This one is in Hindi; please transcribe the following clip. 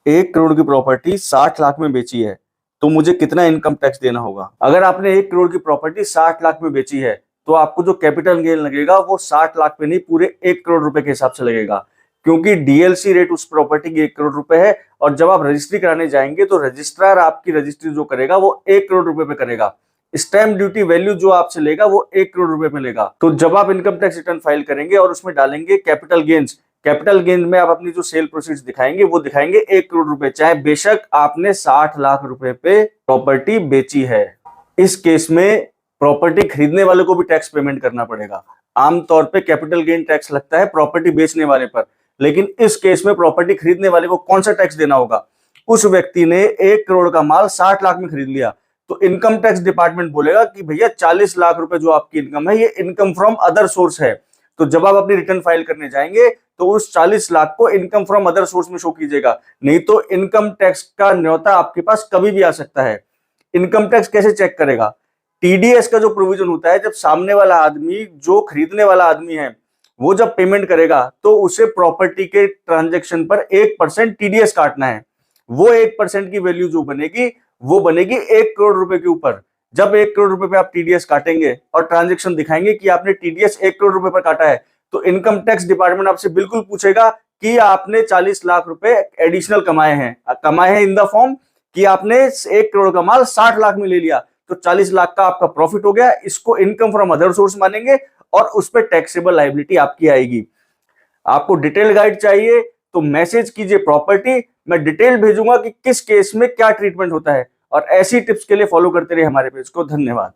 1 करोड़ की प्रॉपर्टी 60 लाख में बेची है तो मुझे कितना इनकम टैक्स देना होगा? अगर आपने 1 करोड़ की प्रॉपर्टी 60 लाख में बेची है तो आपको जो कैपिटल गेन लगेगा वो 60 लाख पे नहीं, पूरे 1 करोड़ रुपए के हिसाब से लगेगा, क्योंकि डीएलसी रेट उस प्रॉपर्टी की 1 करोड़ रुपए है। और जब आप रजिस्ट्री कराने जाएंगे तो रजिस्ट्रार आपकी रजिस्ट्री जो करेगा वो 1 करोड़ रुपए पे करेगा। स्टैम्प ड्यूटी वैल्यू जो आपसे लेगा वो 1 करोड़ रुपए पे लेगा। तो जब आप इनकम टैक्स रिटर्न फाइल करेंगे और उसमें डालेंगे कैपिटल गेन्स, कैपिटल गेन में आप अपनी जो सेल प्रोसीड्स दिखाएंगे वो दिखाएंगे 1 करोड़ रुपए, चाहे बेशक आपने 60 लाख रुपए पे प्रॉपर्टी बेची है। इस केस में प्रॉपर्टी खरीदने वाले को भी टैक्स पेमेंट करना पड़ेगा। आमतौर पे कैपिटल गेन टैक्स लगता है प्रॉपर्टी बेचने वाले पर, लेकिन इस केस में प्रॉपर्टी खरीदने वाले को कौन सा टैक्स देना होगा? उस व्यक्ति ने 1 करोड़ का माल 60 लाख में खरीद लिया तो इनकम टैक्स डिपार्टमेंट बोलेगा कि भैया 40 लाख रुपए जो आपकी इनकम है ये इनकम फ्रॉम अदर सोर्स है। तो जब आप अपनी रिटर्न फाइल करने जाएंगे तो उस 40 लाख को इनकम फ्रॉम अदर सोर्स में शो कीजिएगा, नहीं तो इनकम टैक्स का न्योता आपके पास कभी भी आ सकता है। इनकम टैक्स कैसे चेक करेगा? टीडीएस का जो प्रोविजन होता है, जब सामने वाला आदमी, जो खरीदने वाला आदमी है, वो जब पेमेंट करेगा तो उसे प्रॉपर्टी के ट्रांजैक्शन पर 1% टीडीएस काटना है। वो 1% की वैल्यू जो बनेगी वो बनेगी 1 करोड़ रुपए के ऊपर। जब 1 करोड़ रुपए पे आप टीडीएस काटेंगे और ट्रांजैक्शन दिखाएंगे कि आपने टीडीएस 1 करोड़ रुपए पर काटा है, तो इनकम टैक्स डिपार्टमेंट आपसे बिल्कुल पूछेगा कि आपने 40 लाख रुपए एडिशनल कमाए हैं इन द फॉर्म कि आपने 1 करोड़ का माल 60 लाख में ले लिया, तो 40 लाख का आपका प्रॉफिट हो गया। इसको इनकम फ्रॉम अदर सोर्स मानेंगे और उस पर टैक्सेबल लायबिलिटी आपकी आएगी। आपको डिटेल गाइड चाहिए तो मैसेज कीजिए प्रॉपर्टी, मैं डिटेल भेजूंगा कि किस केस में क्या ट्रीटमेंट होता है। और ऐसी टिप्स के लिए फॉलो करते रहिए हमारे पेज को। धन्यवाद।